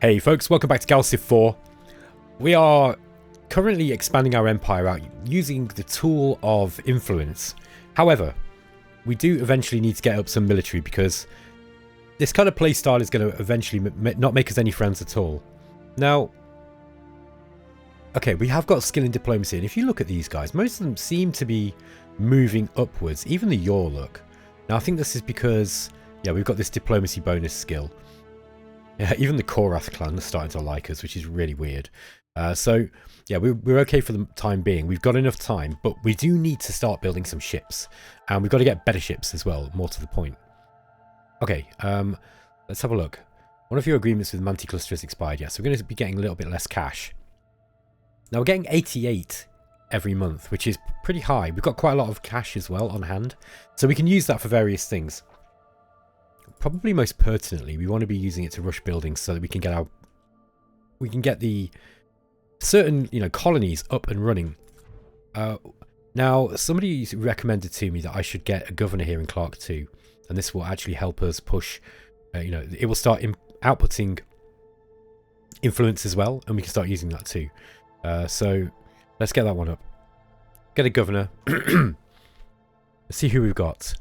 Hey folks, welcome back to GalCiv 4. We are currently expanding our empire out using the tool of influence. However, we do eventually need to get up some military because this kind of playstyle is going to eventually not make us any friends at all. Now, okay, we have got skill in diplomacy, and if you look at these guys, most of them seem to be moving upwards, even the Yor look. Now I think this is because, yeah, we've got this diplomacy bonus skill. Yeah, even the Korath clan are starting to like us, which is really weird. So, yeah, we're okay for the time being. We've got enough time, but we do need to start building some ships. And we've got to get better ships as well, more to the point. Okay, let's have a look. One of your agreements with Manticluster has expired, yes. So we're going to be getting a little bit less cash. Now, we're getting 88 every month, which is pretty high. We've got quite a lot of cash as well on hand. So we can use that for various things. Probably most pertinently, we want to be using it to rush buildings so that we can get the certain, colonies up and running. Now, somebody recommended to me that I should get a governor here in Clark too, and this will actually help us push. It will start outputting influence as well, and we can start using that too. So let's get that one up. Get a governor. Let's see who we've got.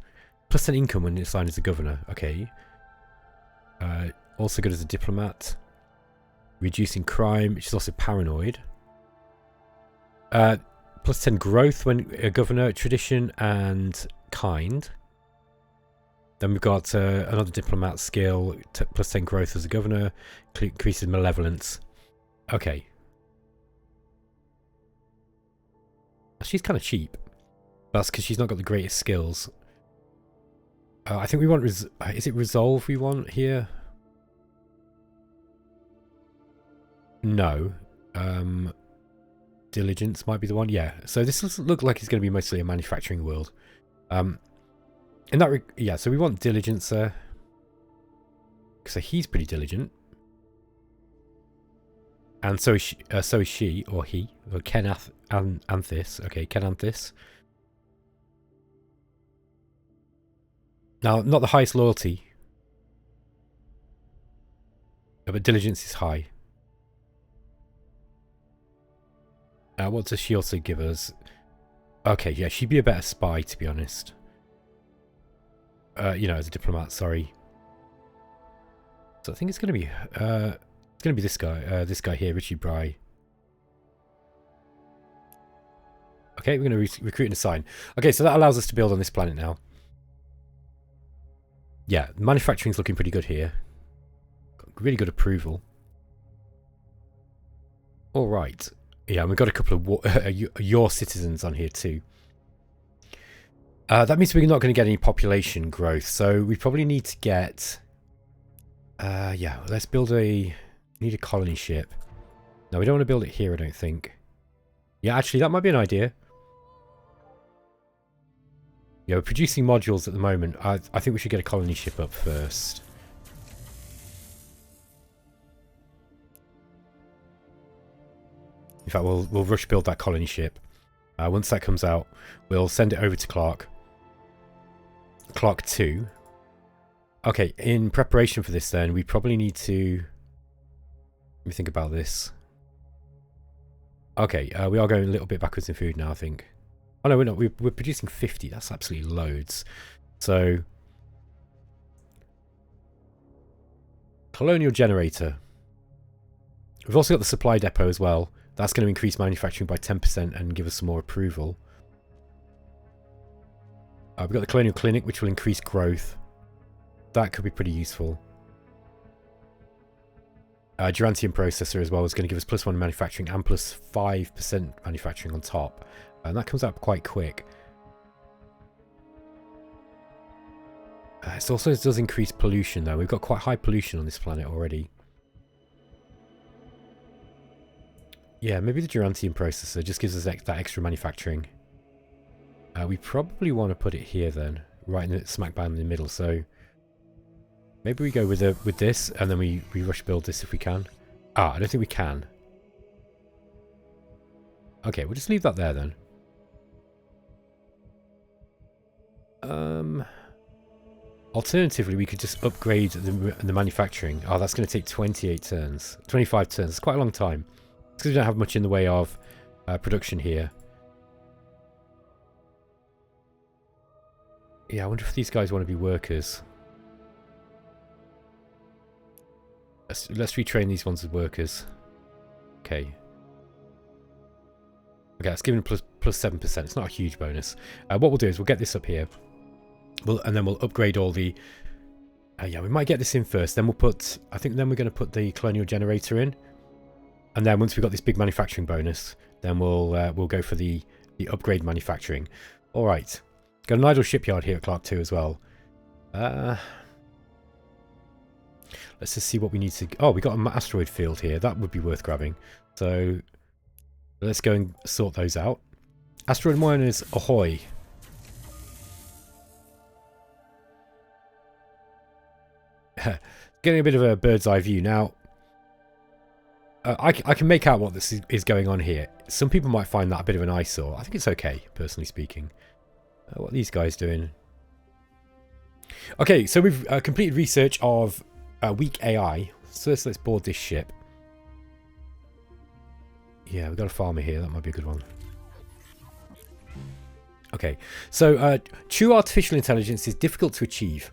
Plus 10 income when assigned as a governor. Okay. Also good as a diplomat. Reducing crime, which is also paranoid. Plus 10 growth when a governor, tradition and kind. Then we've got another diplomat skill, plus 10 growth as a governor, increases malevolence. Okay. She's kind of cheap. That's because she's not got the greatest skills. I think we want... is it resolve we want here? No. Diligence might be the one. Yeah. So this doesn't look like it's going to be mostly a manufacturing world. Yeah, so we want diligence there. So he's pretty diligent. And so is she, or he, or Anthis. Okay, Kenanthis. Now, not the highest loyalty, but diligence is high. What does she also give us? Okay, yeah, she'd be a better spy, to be honest. As a diplomat, sorry. So I think it's going to be, this guy here, Richie Bry. Okay, we're going to recruit and assign. Okay, so that allows us to build on this planet now. Yeah, manufacturing's looking pretty good here. Got really good approval. All right. Yeah, and we've got a couple of your citizens on here too. That means we're not going to get any population growth, so we probably need to get... yeah, let's build need a colony ship. No, we don't want to build it here, I don't think. Yeah, actually, that might be an idea. Yeah, we're producing modules at the moment. I think we should get a colony ship up first. In fact, we'll rush build that colony ship. Once that comes out, we'll send it over to Clark. Clark 2. Okay, in preparation for this then, we probably need to... Let me think about this. Okay, we are going a little bit backwards in food now, I think. Oh no, we're not. We're producing 50. That's absolutely loads. So, colonial generator. We've also got the supply depot as well. That's going to increase manufacturing by 10% and give us some more approval. We've got the colonial clinic, which will increase growth. That could be pretty useful. Gerantium processor as well is going to give us +1 manufacturing and +5% manufacturing on top. And that comes out quite quick. It also does increase pollution though. We've got quite high pollution on this planet already. Yeah, maybe the Gerantium processor just gives us that extra manufacturing. We probably want to put it here then, right in the smack bang in the middle. So maybe we go with this, and then we rush build this if we can. I don't think we can. Okay, we'll just leave that there then. Alternatively, we could just upgrade the manufacturing. Oh, that's going to take 28 turns. 25 turns. It's quite a long time. It's because we don't have much in the way of production here. Yeah, I wonder if these guys want to be workers. Let's retrain these ones as workers. Okay. Okay, that's given plus 7%. It's not a huge bonus. What we'll do is we'll get this up here. And then we'll upgrade all the... yeah, we might get this in first. Then we'll put... I think then we're going to put the colonial generator in. And then once we've got this big manufacturing bonus, then we'll go for the upgrade manufacturing. All right. Got an idle shipyard here at Clark 2 as well. Let's just see what we need to... Oh, we got an asteroid field here. That would be worth grabbing. So let's go and sort those out. Asteroid miners, ahoy. Getting a bit of a bird's eye view now. I can make out what this is going on here. Some people might find that a bit of an eyesore. I think it's okay, personally speaking. What are these guys doing? Okay, so we've completed research of weak AI. So let's board this ship. Yeah, we've got a farmer here. That might be a good one. Okay, so true artificial intelligence is difficult to achieve.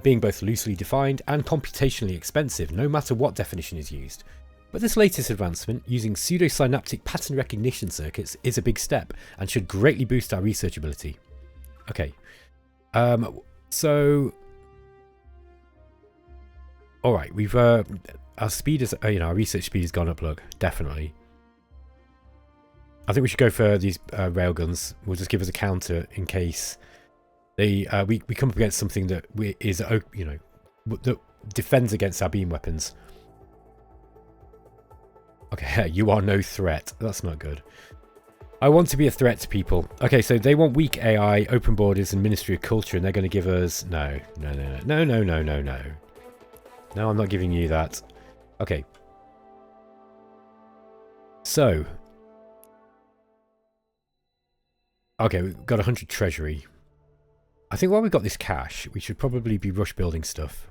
Being both loosely defined and computationally expensive, no matter what definition is used. But this latest advancement, using pseudosynaptic pattern recognition circuits, is a big step and should greatly boost our research ability. Okay, so... Alright, we've... our speed is... our research speed has gone up, look, definitely. I think we should go for these railguns. Will just give us a counter in case... we come up against something that that defends against our beam weapons. Okay, you are no threat. That's not good. I want to be a threat to people. Okay, so they want weak AI, open borders, and Ministry of Culture, and they're going to give us... No. No, I'm not giving you that. Okay. So. Okay, we've got 100 treasury. I think while we've got this cash, we should probably be rush building stuff.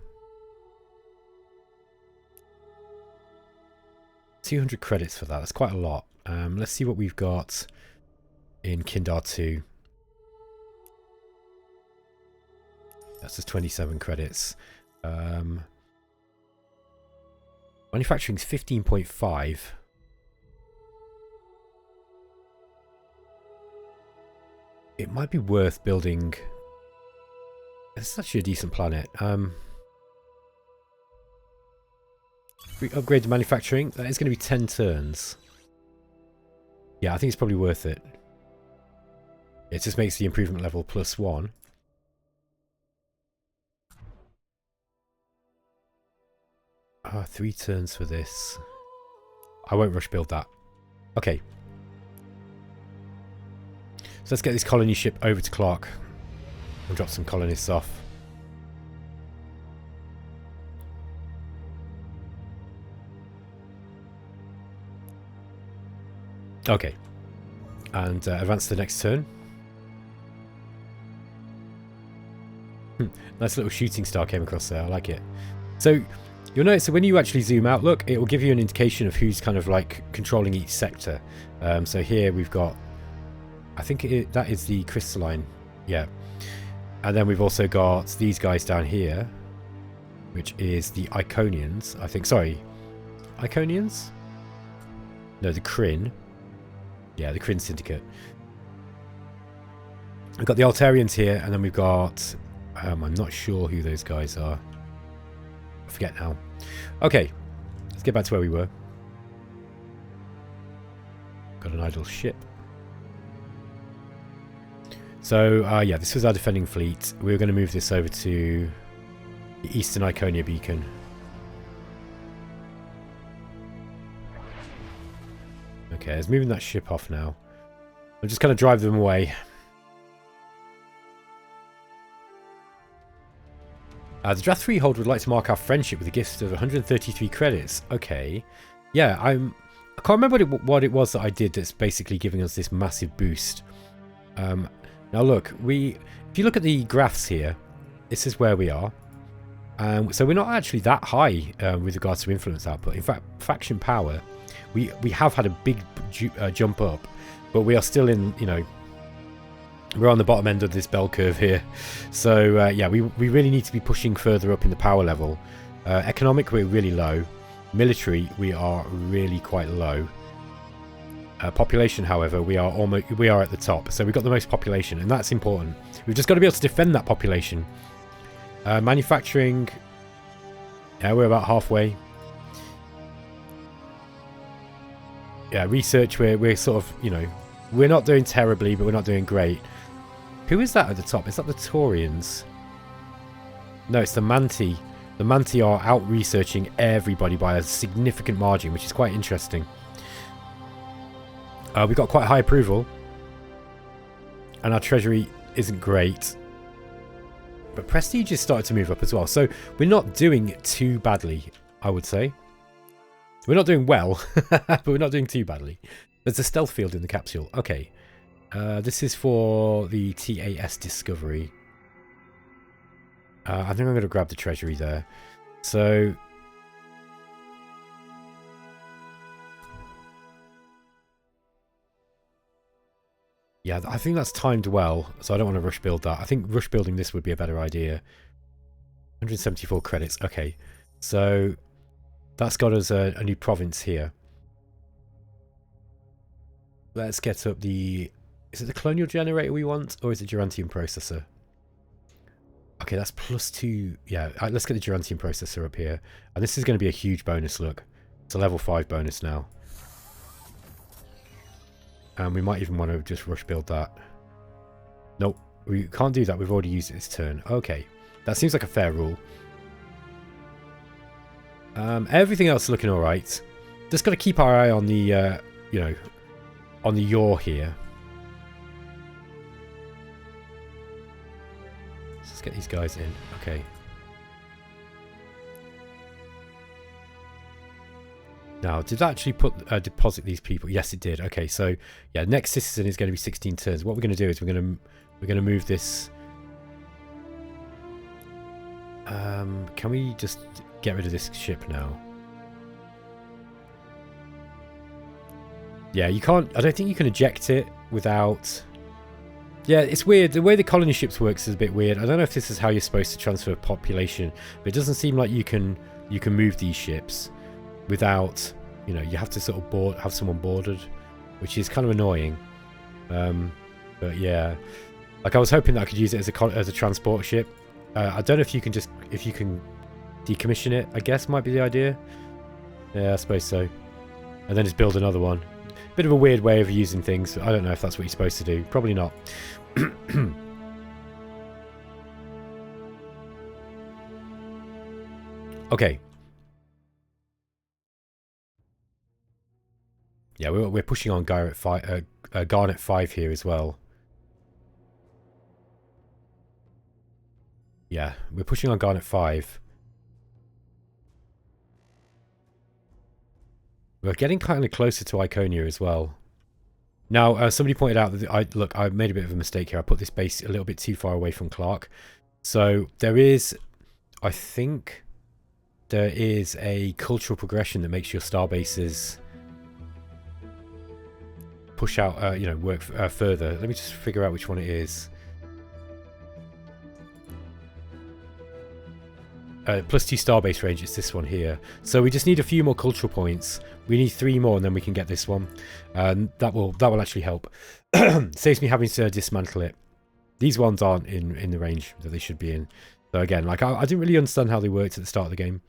200 credits for that. That's quite a lot. Let's see what we've got in Kindar 2. That's just 27 credits. Manufacturing's 15.5. It might be worth building... It's actually a decent planet. We upgrade the manufacturing. That is going to be 10 turns. Yeah, I think it's probably worth it. It just makes the improvement level +1. Ah, 3 turns for this. I won't rush build that. Okay. So let's get this colony ship over to Clark. We'll drop some colonists off. Okay. And advance to the next turn. Nice little shooting star came across there. I like it. So you'll notice that when you actually zoom out, look, it will give you an indication of who's kind of like controlling each sector. So here we've got, I think that is the crystalline. Yeah. And then we've also got these guys down here, which is the Iconians, I think. Sorry. Iconians? No, the Kryn. Yeah, the Kryn Syndicate. We've got the Altarians here, and then we've got... I'm not sure who those guys are. I forget now. Okay, let's get back to where we were. Got an idle ship. So, yeah, this was our defending fleet. We were going to move this over to the Eastern Iconia beacon. Okay, it's moving that ship off now. I'll just kind of drive them away. The Draft 3 holder would like to mark our friendship with a gift of 133 credits. Okay. Yeah, I can't remember what it was that I did that's basically giving us this massive boost. Now look, if you look at the graphs here, This is where we are. So we're not actually that high with regards to influence output. In fact, faction power, we have had a big jump up, but we are still in, you know, we're on the bottom end of this bell curve here. So yeah, we really need to be pushing further up in the power level. Economic, we're really low. Military, we are really quite low. Population, however, we are at the top. So we've got the most population, and that's important. We've just got to be able to defend that population. Manufacturing, yeah, we're about halfway. Yeah, research, we're sort of, you know, we're not doing terribly, but we're not doing great. Who is that at the top? Is that the Taurians? No, it's the Manti. The Manti are out researching everybody by a significant margin, which is quite interesting. We've got quite high approval, and our treasury isn't great. But prestige has started to move up as well, so we're not doing too badly, I would say. We're not doing well, but we're not doing too badly. There's a stealth field in the capsule. Okay, this is for the TAS discovery. I think I'm going to grab the treasury there. So yeah, I think that's timed well, so I don't want to rush build that. I think rush building this would be a better idea. 174 credits. Okay, so that's got us a new province here. Let's get up the... Is it the colonial generator we want, or is it Gerantium processor? Okay, that's +2. Yeah, let's get the Gerantium processor up here. And this is going to be a huge bonus, look. It's a level 5 bonus now. And we might even want to just rush build that. Nope, we can't do that. We've already used it this turn. Okay, that seems like a fair rule. Everything else is looking alright. Just got to keep our eye on the, you know, on the yaw here. Let's get these guys in. Okay. Now, did that actually deposit these people? Yes, it did. Okay, so yeah, next citizen is going to be 16 turns. What we're going to do is we're going to move this. Can we just get rid of this ship now? Yeah, you can't. I don't think you can eject it without. Yeah, it's weird. The way the colony ships works is a bit weird. I don't know if this is how you're supposed to transfer population, but it doesn't seem like you can move these ships without, you know, you have to sort of have someone boarded, which is kind of annoying. But yeah, like I was hoping that I could use it as a transport ship. I don't know if you can decommission it. I guess might be the idea. Yeah, I suppose so. And then just build another one. Bit of a weird way of using things. I don't know if that's what you're supposed to do. Probably not. Okay. Yeah, we're pushing on Garnet 5 here as well. Yeah, we're pushing on Garnet 5. We're getting kind of closer to Iconia as well. Now, somebody pointed out that I made a bit of a mistake here. I put this base a little bit too far away from Clark. So there is, I think, there is a cultural progression that makes your star bases push out, you know, work further. Let me just figure out which one it is. +2 starbase range, it's this one here. So we just need a few more cultural points. We need 3 more and then we can get this one. That will actually help. Saves me having to dismantle it. These ones aren't in the range that they should be in. So again, like I didn't really understand how they worked at the start of the game.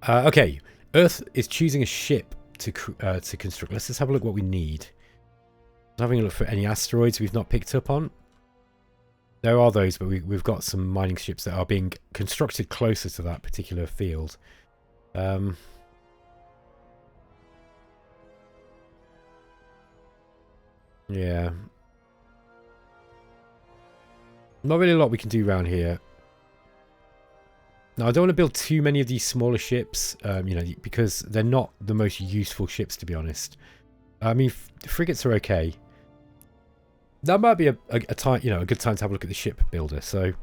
Okay, Earth is choosing a ship to construct. Let's just have a look what we need. I'm having a look for any asteroids we've not picked up on. There are those, but we've got some mining ships that are being constructed closer to that particular field. Yeah. Not really a lot we can do around here. Now, I don't want to build too many of these smaller ships, you know, because they're not the most useful ships, to be honest. I mean, frigates are okay. That might be a time, you know, a good time to have a look at the ship builder. So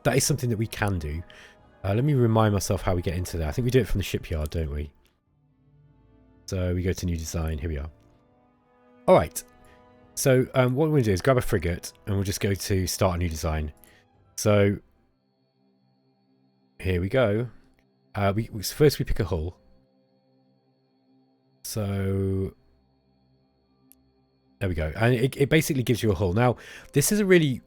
that is something that we can do. Let me remind myself how we get into there. I think we do it from the shipyard, don't we? So we go to new design. Here we are. All right. So what we're going to do is grab a frigate and we'll just go to start a new design. So here we go. First we pick a hull. So there we go. And it basically gives you a hull. Now, this is a really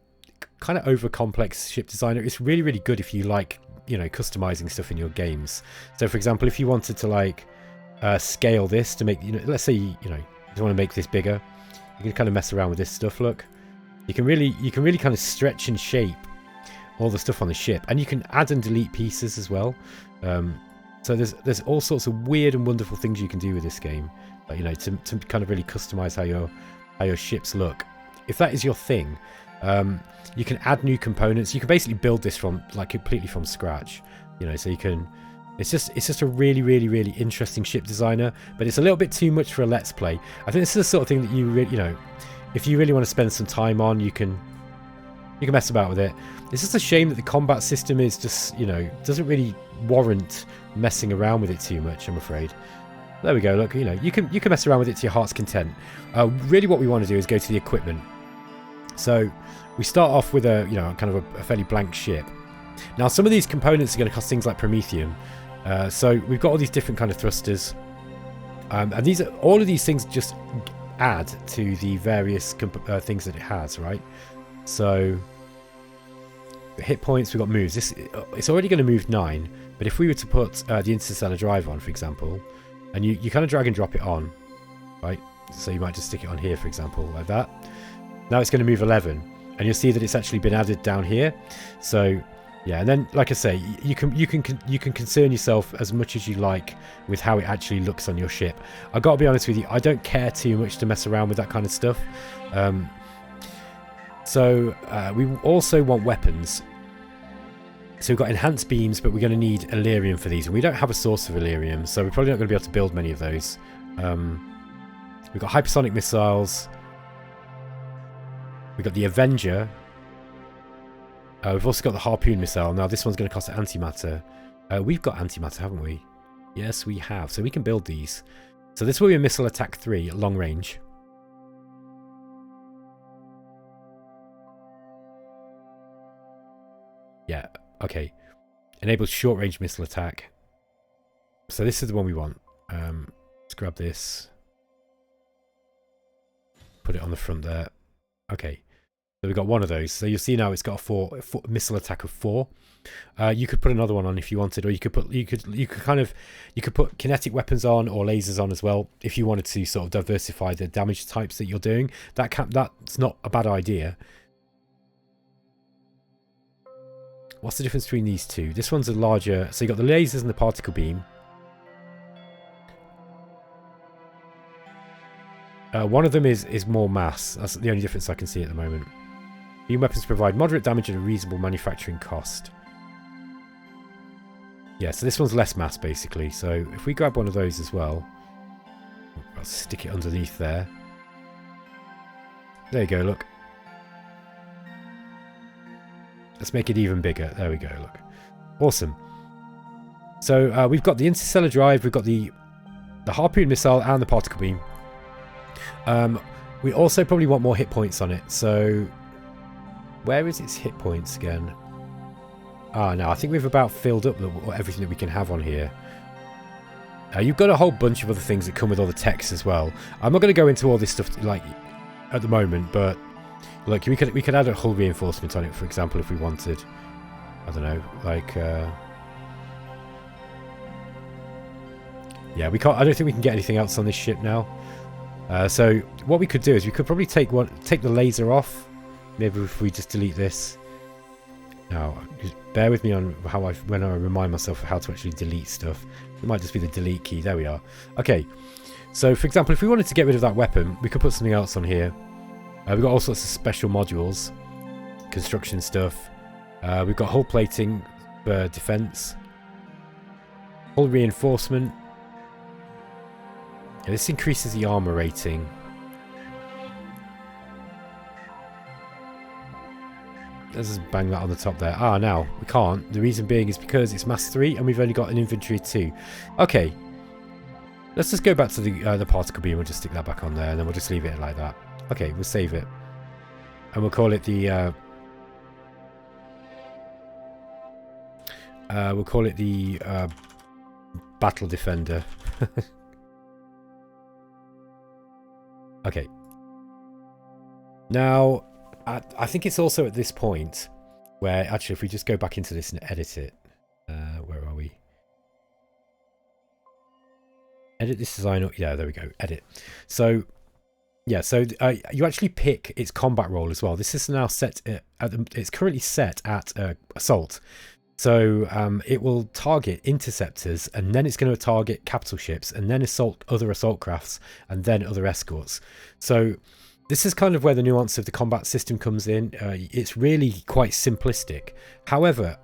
kind of over complex ship designer. It's really, really good if you like, you know, customizing stuff in your games. So for example, if you wanted to like scale this to make, you know, let's say, you know, you want to make this bigger, you can kind of mess around with this stuff. Look, you can really kind of stretch and shape all the stuff on the ship, and you can add and delete pieces as well. So there's all sorts of weird and wonderful things you can do with this game, you know, to kind of really customize how your ships look. If that is your thing, you can add new components. You can basically build this from like completely from scratch, you know. So you can. It's just a really, really, really interesting ship designer, but it's a little bit too much for a let's play. I think this is the sort of thing that you know, if you really want to spend some time on, you can mess about with it. It's just a shame that the combat system is just, you know, doesn't really warrant messing around with it too much, I'm afraid. There we go. Look, you know, you can mess around with it to your heart's content. Really, what we want to do is go to the equipment. So we start off with a, you know, kind of a fairly blank ship. Now, some of these components are going to cost things like Promethium. So we've got all these different kind of thrusters, and all of these things just add to the various things that it has, right? So hit points, we've got moves. It's already going to move 9, but if we were to put the interstellar drive on, for example, and you kind of drag and drop it on, right? So you might just stick it on here, for example, like that. Now it's going to move 11, and you'll see that it's actually been added down here. So yeah, and then like I say, you can concern yourself as much as you like with how it actually looks on your ship. I've got to be honest with you, I don't care too much to mess around with that kind of stuff. So we also want weapons. So we've got enhanced beams, but we're going to need Illyrium for these. And we don't have a source of Illyrium, so we're probably not going to be able to build many of those. We've got hypersonic missiles. We've got the Avenger. We've also got the Harpoon missile. Now this one's going to cost antimatter. We've got antimatter, haven't we? Yes, we have. So we can build these. So this will be a missile attack 3 at long range. Yeah, okay. Enables short-range missile attack. So this is the one we want. Let's grab this. Put it on the front there. Okay. So we've got one of those. So you'll see now it's got a 4 missile attack of 4. You could put another one on if you wanted, or you could put kinetic weapons on or lasers on as well if you wanted to sort of diversify the damage types that you're doing. That's not a bad idea. What's the difference between these two? This one's a larger... So you've got the lasers and the particle beam. One of them is more mass. That's the only difference I can see at the moment. Beam weapons provide moderate damage at a reasonable manufacturing cost. Yeah, so this one's less mass, basically. So if we grab one of those as well... I'll stick it underneath there. There you go, look. Let's make it even bigger. There we go, look. Awesome. So we've got the interstellar drive, we've got the Harpoon missile and the particle beam. We also probably want more hit points on it. So where is its hit points again? Ah, no, I think we've about filled up everything that we can have on here. You've got a whole bunch of other things that come with all the text as well. I'm not going to go into all this stuff like at the moment, but look, we could add a hull reinforcement on it, for example, if we wanted. I don't know, like yeah, we can't. I don't think we can get anything else on this ship now. So what we could do is we could probably take the laser off. Maybe if we just delete this. Now, just bear with me on when I remind myself of how to actually delete stuff. It might just be the delete key. There we are. Okay. So, for example, if we wanted to get rid of that weapon, we could put something else on here. We've got all sorts of special modules, construction stuff. We've got hull plating for defense, hull reinforcement. Yeah, this increases the armor rating. Let's just bang that on the top there. Ah, now we can't. The reason being is because it's mass 3 and we've only got an inventory of 2. Okay. Let's just go back to the particle beam. We'll just stick that back on there and then we'll just leave it like that. Okay, we'll save it. And we'll call it the... we'll call it the Battle Defender. Okay. Now, I think it's also at this point where, actually, if we just go back into this and edit it. Where are we? Edit this design. Yeah, there we go. Edit. So, yeah, so you actually pick its combat role as well. This is now set it's currently set at assault. So it will target interceptors, and then it's going to target capital ships, and then assault other assault crafts, and then other escorts. So this is kind of where the nuance of the combat system comes in. It's really quite simplistic. However,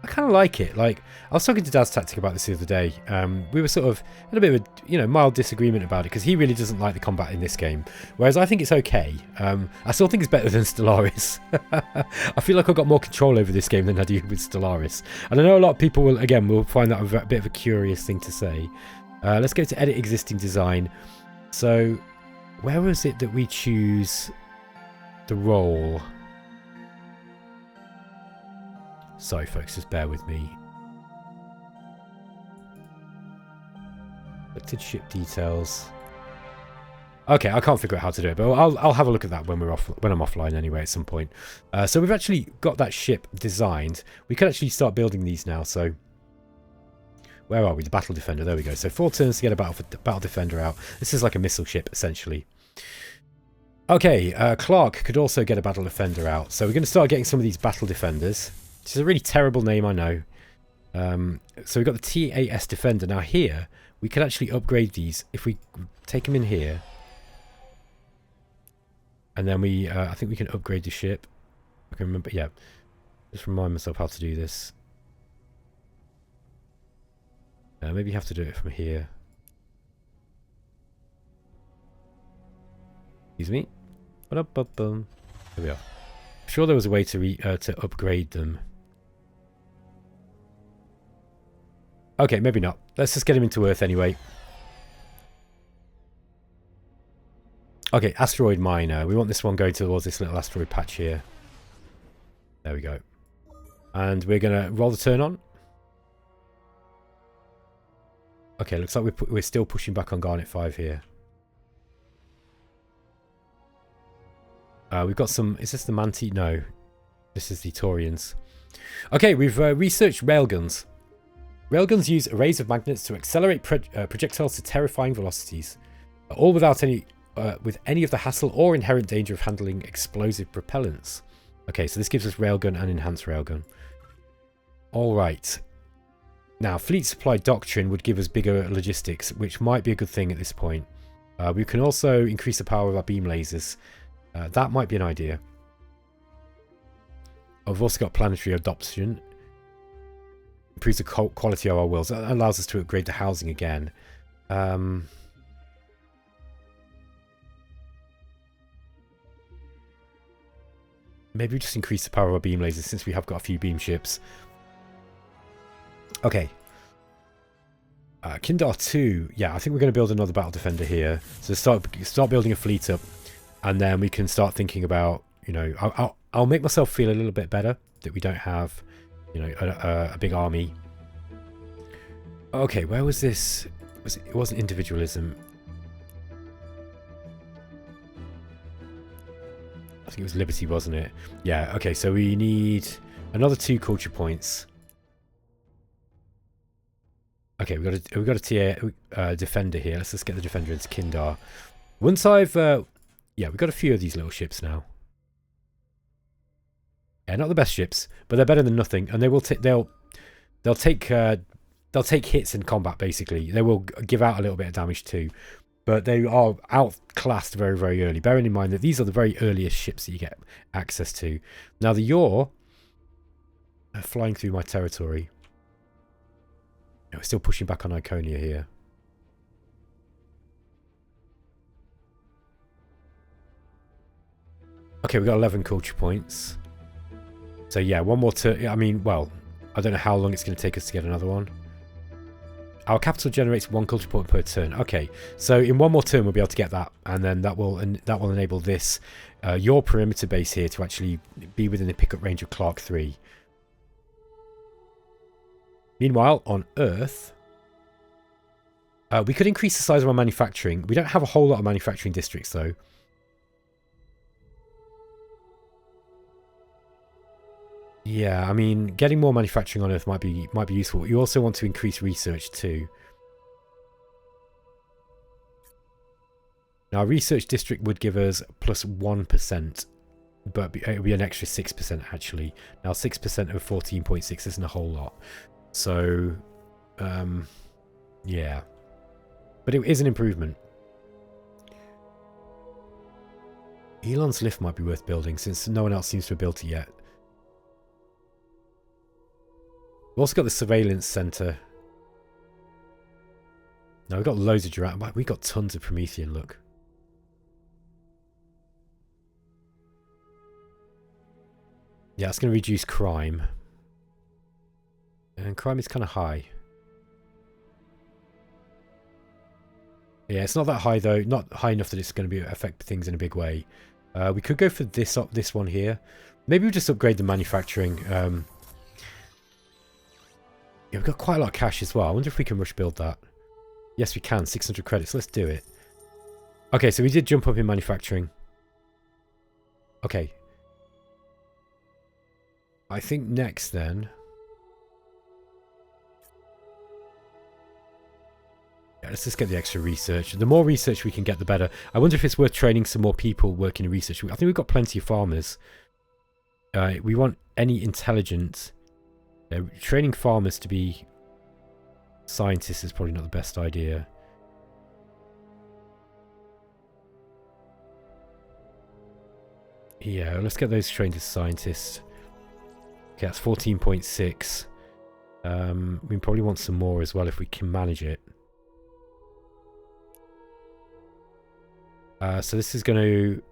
I kind of like it. Like, I was talking to Dad's Tactic about this the other day. We were sort of in a bit of a mild disagreement about it because he really doesn't like the combat in this game, whereas I think it's okay. I still think it's better than Stellaris. I feel like I've got more control over this game than I do with Stellaris, and I know a lot of people will find that a bit of a curious thing to say. Let's go to edit existing design. So where was it that we choose the role? Sorry folks, just bear with me. Selected ship details. Okay, I can't figure out how to do it, but I'll have a look at that when I'm offline anyway at some point. So we've actually got that ship designed. We can actually start building these now. So where are we? The Battle Defender. There we go. So 4 turns to get a Battle Defender out. This is like a missile ship essentially. Okay, Clark could also get a Battle Defender out. So we're going to start getting some of these Battle Defenders. Which is a really terrible name, I know. So we've got the TAS Defender. Now here, we can actually upgrade these. If we take them in here. And then I think we can upgrade the ship. I can remember, yeah. Just remind myself how to do this. Maybe you have to do it from here. Excuse me. Here we are. I'm sure there was a way to upgrade them. Okay, maybe not. Let's just get him into Earth anyway. Okay, asteroid miner. We want this one going towards this little asteroid patch here. There we go. And we're going to roll the turn on. Okay, looks like we're still pushing back on Garnet 5 here. We've got some... Is this the Manti? No. This is the Taurians. Okay, we've researched railguns. Railguns use arrays of magnets to accelerate projectiles to terrifying velocities, all without any of the hassle or inherent danger of handling explosive propellants. Okay, so this gives us railgun and enhanced railgun. All right. Now, fleet supply doctrine would give us bigger logistics, which might be a good thing at this point. We can also increase the power of our beam lasers. That might be an idea. I've also got planetary adoption. Improves the quality of our worlds. That allows us to upgrade the housing again. Maybe we just increase the power of our beam lasers since we have got a few beam ships. Okay. Kindar 2. Yeah, I think we're going to build another Battle Defender here. So start building a fleet up. And then we can start thinking about, I'll make myself feel a little bit better that we don't have, a big army. Okay, where was this? It wasn't individualism. I think it was liberty, wasn't it? Yeah, okay, so we need another 2 culture points. Okay, we've got a tier defender here. Let's just get the defender into Kindar. Once I've yeah, we've got a few of these little ships now. Yeah, not the best ships, but they're better than nothing, and they will they'll take hits in combat. Basically, they will give out a little bit of damage too, but they are outclassed very, very early. Bearing in mind that these are the very earliest ships that you get access to. Now the Yor are flying through my territory. We're still pushing back on Iconia here. Okay, we've got 11 culture points. So yeah, one more turn. I mean, well, I don't know how long it's going to take us to get another one. Our capital generates 1 culture point per turn. Okay, so in one more turn we'll be able to get that, and then that will enable this your perimeter base here to actually be within the pickup range of Clark 3. Meanwhile, on Earth, we could increase the size of our manufacturing. We don't have a whole lot of manufacturing districts though. Yeah, I mean, getting more manufacturing on Earth might be useful. You also want to increase research too. Now, research district would give us plus 1%, but it would be an extra 6% actually. Now, 6% of 14.6 isn't a whole lot. So, yeah. But it is an improvement. Elon's lift might be worth building since no one else seems to have built it yet. We've also got the surveillance center. Now we've got loads of giraffe. We've got tons of Promethean, look. Yeah, it's going to reduce crime. And crime is kind of high. Yeah, it's not that high though. Not high enough that it's going to affect things in a big way. We could go for this one here. Maybe we'll just upgrade the manufacturing. Yeah, we've got quite a lot of cash as well. I wonder if we can rush build that. Yes, we can. 600 credits. Let's do it. Okay, so we did jump up in manufacturing. Okay. I think next then... Yeah, let's just get the extra research. The more research we can get, the better. I wonder if it's worth training some more people working in research. I think we've got plenty of farmers. We want any intelligent... training farmers to be scientists is probably not the best idea. Yeah, let's get those trained as scientists. Okay, that's 14.6. We probably want some more as well if we can manage it. So this is going to...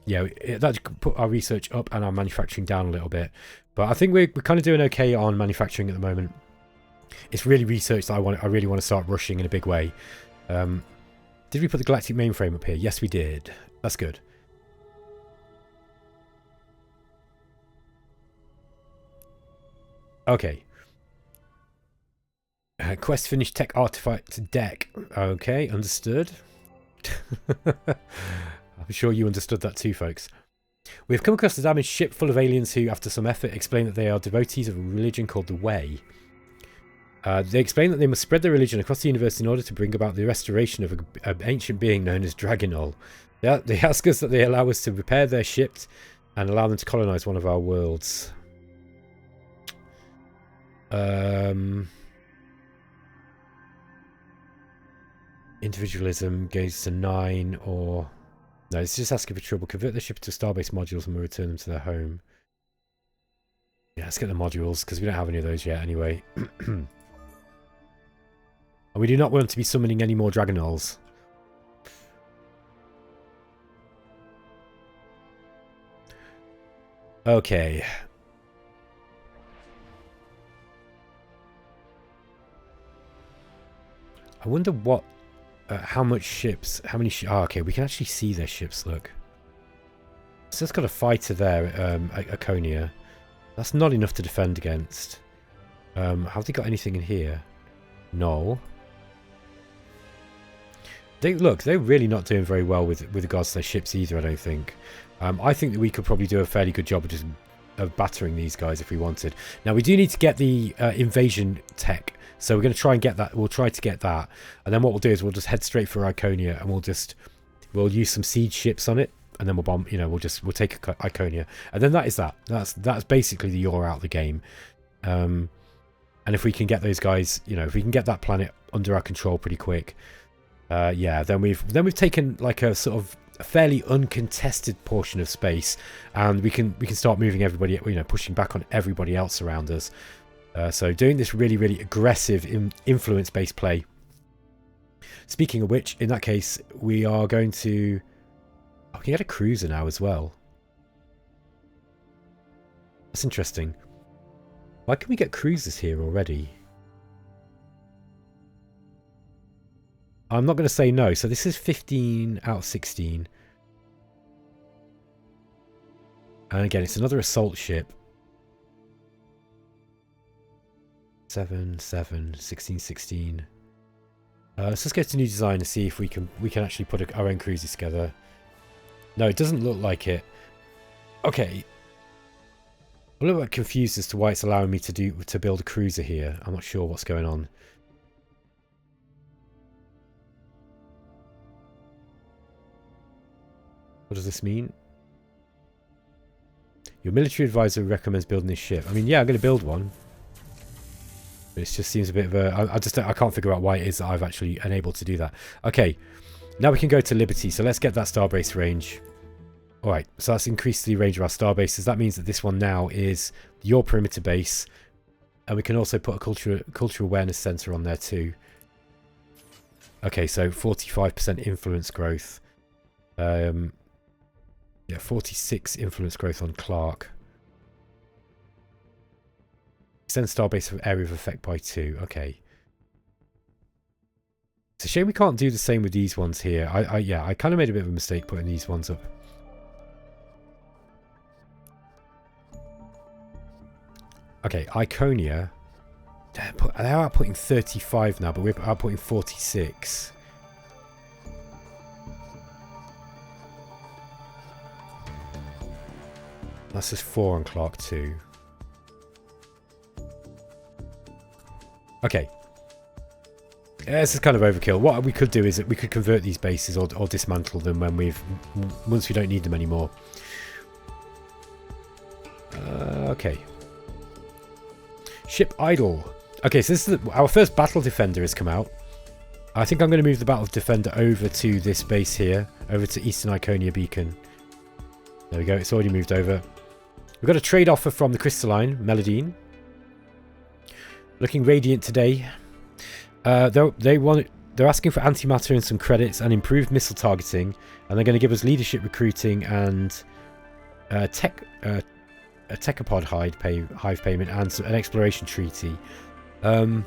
Yeah, that could put our research up and our manufacturing down a little bit. But I think we're kind of doing okay on manufacturing at the moment. It's really research that I really want to start rushing in a big way. Did we put the Galactic mainframe up here? Yes, we did. That's good. Okay. Quest finished, tech artifact deck. Okay, understood. I'm sure you understood that too, folks. We've come across a damaged ship full of aliens who, after some effort, explain that they are devotees of a religion called the Way. They explain that they must spread their religion across the universe in order to bring about the restoration of an ancient being known as Dragonol. They ask us that they allow us to repair their ship and allow them to colonize one of our worlds. Individualism goes to 9 or... No, it's just asking for trouble. Convert the ship to starbase modules and we'll return them to their home. Yeah, let's get the modules, because we don't have any of those yet anyway. And we do not want to be summoning any more Dragonols. Okay. I wonder what... how much ships... How many ships... Oh, okay, we can actually see their ships, look. So it's got a fighter there, Iconia. That's not enough to defend against. Have they got anything in here? No. They're really not doing very well with regards to their ships either, I don't think. I think that we could probably do a fairly good job of battering these guys if we wanted. Now, we do need to get the invasion tech. So we're going to try and get that. We'll try to get that. And then what we'll do is we'll just head straight for Iconia and we'll use some siege ships on it. And then we'll bomb, we'll take Iconia. And then that is that. That's basically the you're out of the game. And if we can get those guys, if we can get that planet under our control pretty quick, yeah, then we've taken like a sort of a fairly uncontested portion of space, and we can start moving everybody, pushing back on everybody else around us. So doing this really, really aggressive influence-based play. Speaking of which, in that case, we are going to... Oh, we can get a cruiser now as well. That's interesting. Why can we get cruisers here already? I'm not going to say no. So this is 15 out of 16. And again, it's another assault ship. 7, 7, 16, 16. Let's just go to new design and see if we can actually put our own cruisers together. No, it doesn't look like it. Okay. I'm a little bit confused as to why it's allowing me to build a cruiser here. I'm not sure what's going on. What does this mean? Your military advisor recommends building this ship. I mean, yeah, I'm going to build one. But it just seems a bit of a... I can't figure out why it is that I've actually unable to do that. Okay, now we can go to Liberty. So let's get that starbase range. Alright, so that's increased the range of our starbases. That means that this one now is your perimeter base. And we can also put a cultural awareness sensor on there too. Okay, so 45% influence growth. Yeah, 46 influence growth on Clark. Extend starbase area of effect by 2. Okay. It's a shame we can't do the same with these ones here. Yeah, I kind of made a bit of a mistake putting these ones up. Okay, Iconia. They're outputting 35 now, but we're outputting 46. That's just 4 on Clark 2. Okay. Yeah, this is kind of overkill. What we could do is that we could convert these bases or dismantle them when once we don't need them anymore. Okay. Ship idle. Okay, so this is our first battle defender has come out. I think I'm going to move the battle defender over to this base here, over to Eastern Iconia Beacon. There we go. It's already moved over. We've got a trade offer from the Crystalline, Meladine. Looking radiant today. They're asking for antimatter and some credits and improved missile targeting, and they're going to give us leadership recruiting and a Techopod hive payment and an exploration treaty. I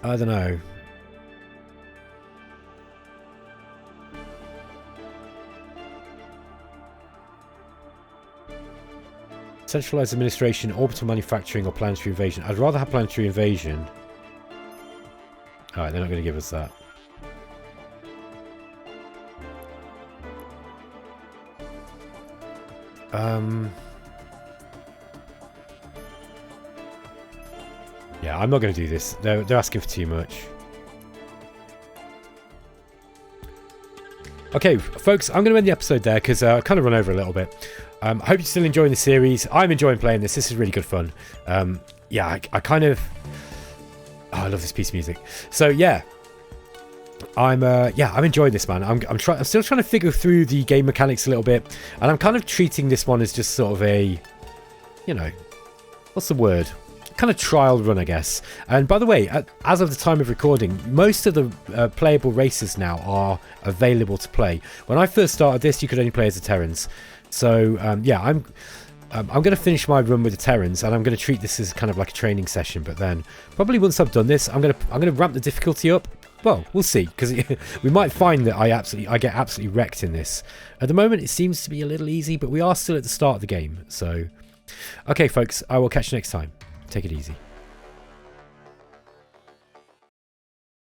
don't know. Centralized administration, orbital manufacturing, or planetary invasion. I'd rather have planetary invasion. Alright, they're not going to give us that. Yeah, I'm not going to do this. They're asking for too much. Okay, folks, I'm going to end the episode there because I kind of run over a little bit. I hope you're still enjoying the series. I'm enjoying playing this. This is really good fun. Yeah, I kind of... Oh, I love this piece of music. So, yeah. I'm enjoying this, man. I'm still trying to figure through the game mechanics a little bit. And I'm kind of treating this one as just sort of a... You know... What's the word? Kind of trial run, I guess. And by the way, as of the time of recording, most of the playable races now are available to play. When I first started this, you could only play as the Terrans. So yeah, I'm going to finish my run with the Terrans, and I'm going to treat this as kind of like a training session. But then, probably once I've done this, I'm going to ramp the difficulty up. Well, we'll see, because we might find that I get absolutely wrecked in this. At the moment, it seems to be a little easy, but we are still at the start of the game. So, okay, folks, I will catch you next time. Take it easy.